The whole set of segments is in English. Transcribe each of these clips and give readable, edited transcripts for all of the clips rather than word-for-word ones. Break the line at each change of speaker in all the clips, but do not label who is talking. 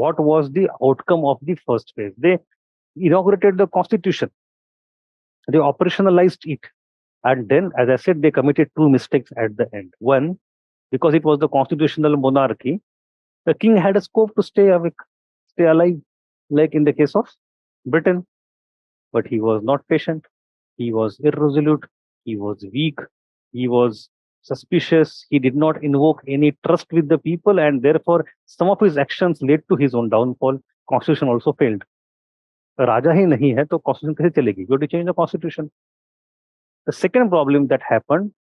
what was the outcome of the first phase? They inaugurated the constitution, they operationalized it, and then, as I said, they committed two mistakes at the end. One, because it was the constitutional monarchy, the king had a scope to stay awake, stay alive, like in the case of Britain. But he was not patient, he was irresolute, he was weak, he was suspicious, he did not invoke any trust with the people, and therefore some of his actions led to his own downfall. Constitution also failed. राजा ही नहीं है तो constitution कैसे चलेगी? You have to change the constitution. The second problem that happened,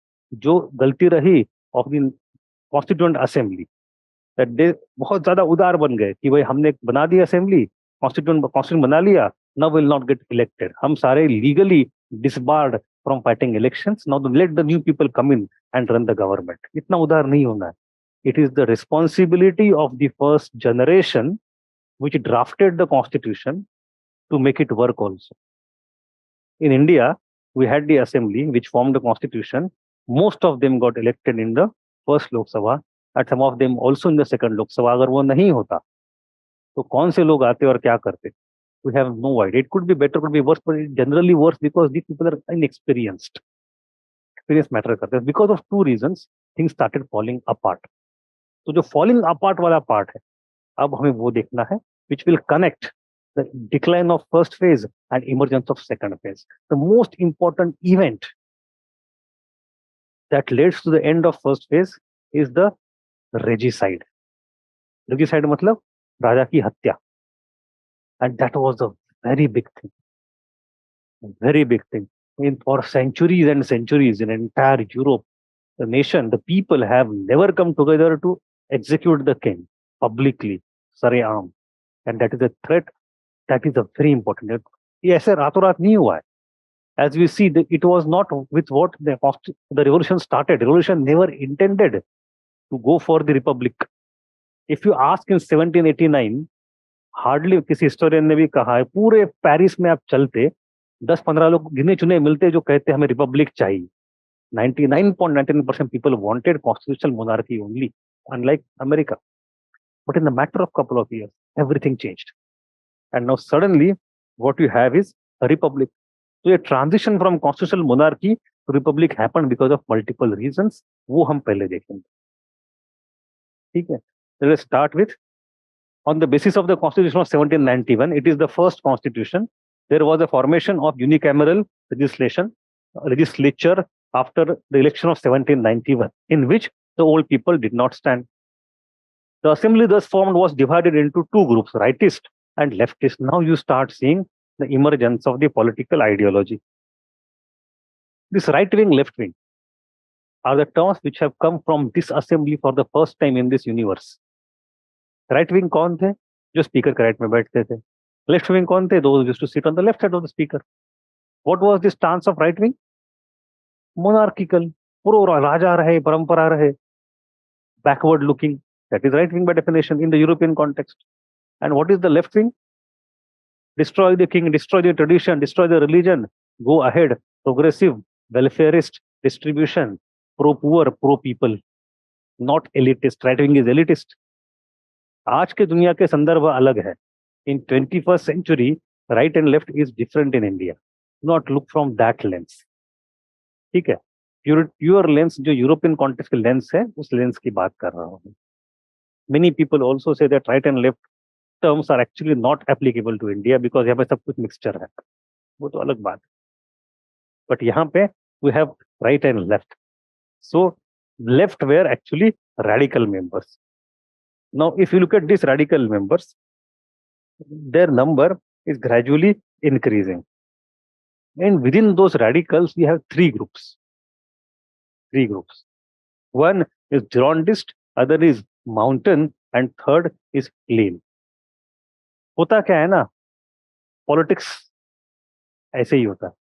जो गलती रही of the constituent assembly, that they बहुत ज्यादा उदार बन गए कि भाई हमने बना दी असेंबली, कॉन्स्टिट्यूशन बना लिया, now will not get elected. हम सारे legally disbarred from fighting elections. Now let the new people come in and run the government. इतना उदार नहीं होना है. It is the responsibility of the first generation which drafted the constitution to make it work also. In India, we had the assembly which formed the constitution. Most of them got elected in the first Lok Sabha, and some of them also in the second Lok Sabha. अगर वो नहीं होता तो कौन से लोग आते और क्या करते? We have no idea. It could be better, could be worse, but it's generally worse because these people are inexperienced. Experience matter करते हैं. Because of two reasons, things started falling apart. तो जो falling apart वाला part है, अब हमें वो देखना है, which will connect the decline of first phase and emergence of second phase. The most important event that leads to the end of first phase is the regicide. Regicide मतलब राजा की हत्या. And that was a very big thing. A very big thing. For centuries and centuries in entire Europe, the nation, the people have never come together to execute the king publicly, saream. And that is a threat. That is a very important. ये ऐसे रातों रात नहीं हुआ है. As we see, it was not with what the revolution started. Revolution never intended to go for the republic. If you ask in 1789, hardly किसी historian ने भी कहा है पूरे पेरिस में आप चलते 10-15 लोग गिने चुने मिलते जो कहते हमें रिपब्लिक चाहिए. 99.99% people wanted constitutional monarchy only, unlike America. But in the matter of couple of years, everything changed. And now suddenly, what you have is a republic. So a transition from constitutional monarchy to republic happened because of multiple reasons. वो हम पहले देखेंगे. ठीक है? Let's start with, on the basis of the Constitution of 1791, it is the first constitution. There was a formation of unicameral legislature after the election of 1791, in which the old people did not stand. The assembly thus formed was divided into two groups, Rightists and Leftists. Now you start seeing the emergence of the political ideology. This right wing, left wing are the terms which have come from this assembly for the first time in this universe. Right wing कौन थे? जो speaker के right में बैठते थे. Left wing कौन थे? Those used to sit on the left side of the speaker. What was the stance of right wing? Monarchical. पूरा राजा रहे, परंपरा रहे, backward looking. That is right wing by definition in the European context. And what is the left wing? Destroy the king, destroy the tradition, destroy the religion, go ahead, progressive, welfarist, distribution, pro poor, pro people, not elitist. Right wing is elitist. आज के दुनिया के संदर्भ अलग है. In 21st century, right and left is different in India. Not look from that lens. ठीक है? Pure lens जो यूरोपियन कॉन्टेक्स्ट के लेंस है, उस लेंस की बात कर रहा हूँ. Many people also say that right and left terms are actually not applicable to India because यहाँ पे सब कुछ मिक्सचर है. वो तो अलग बात है. बट यहाँ पे we have right and left. So left were actually radical members. Now, if you look at these radical members, their number is gradually increasing. And within those radicals, we have three groups. One is Girondist, other is Mountain, and third is Plain. होता क्या है ना, politics ऐसे ही होता है.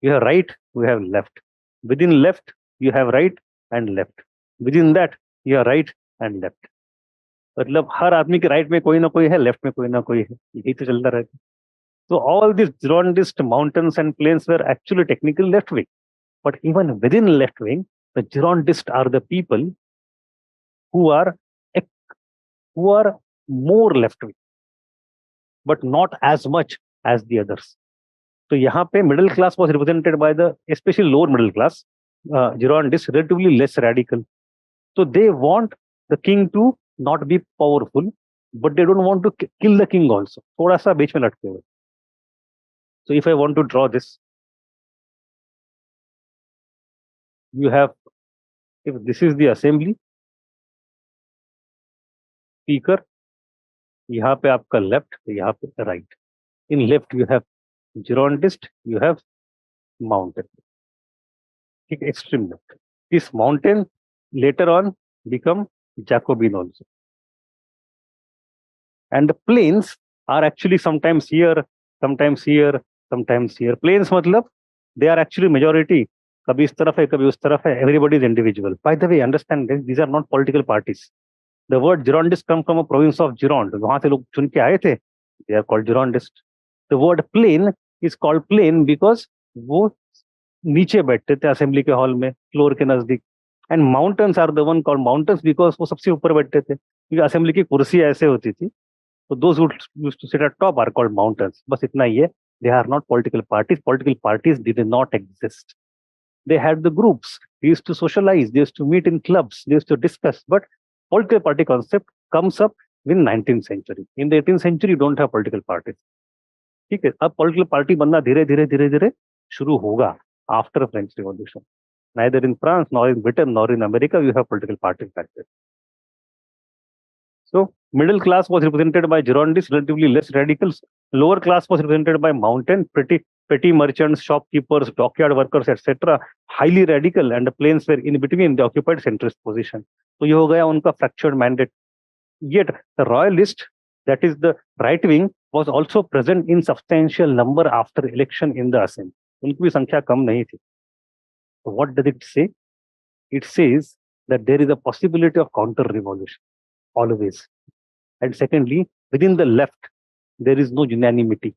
You have right, you have left. Within left, you have right and left. Within that, you have right and left. मतलब हर आदमी के राइट में कोई ना कोई है, लेफ्ट में कोई ना कोई है. यही तो चलता रहता है. So all these Girondist, mountains and plains were actually technically left wing. But even within left wing, the Girondists are the people who are more left wing, but not as much as the others. So यहाँ पे middle class was represented by the especially lower middle class, Girondists, relatively less radical. So they want the king to not be powerful, but they don't want to kill the king also. थोड़ा सा बीच में लटके हुए. So if I want to draw this, you have, if this is the assembly, speaker, यहाँ पे आपका left, यहाँ पे right. In left you have Girondist, you have mountain. Extreme left. This mountain later on become Jacobin also. And the plains are actually sometimes here, sometimes here, sometimes here. Plains matlab, they are actually majority. कभी इस तरफ है, कभी उस तरफ है. Everybody is individual. By the way, understand this, these are not political parties. The word Girondist come from a province of Gironde. वहां से लोग चुन के आए थे. They are called Girondist. The word plain is called plain because वो नीचे बैठते थे असेंबली के हॉल में, फ्लोर के नजदीक. And mountains are the one called mountains because वो सबसे ऊपर बैठते थे, क्योंकि असेंबली की कुर्सी ऐसे होती थी. तो those who used to sit at top are called mountains. बस इतना ही है. They are not political parties. Political parties did not exist. They had the groups. They used to socialize. They used to meet in clubs. They used to discuss. But political party concept comes up in 19th century. In the 18th century, you don't have political parties. ठीक है. अब political party बनना धीरे धीरे शुरू होगा after the French Revolution. Neither in France, nor in Britain, nor in America, you have political parties back then. So middle class was represented by Girondists, relatively less radicals. Lower class was represented by mountain, petty merchants, shopkeepers, dockyard workers, etc. Highly radical, and the plains were in between. They occupied centrist position. So ये हो गया उनका fractured mandate. Yet the royalist, that is the right wing, was also present in substantial number after election in the assembly. उनकी भी संख्या कम नहीं थी. So what does it say? It says that there is a possibility of counter-revolution, always. And secondly, within the left, there is no unanimity.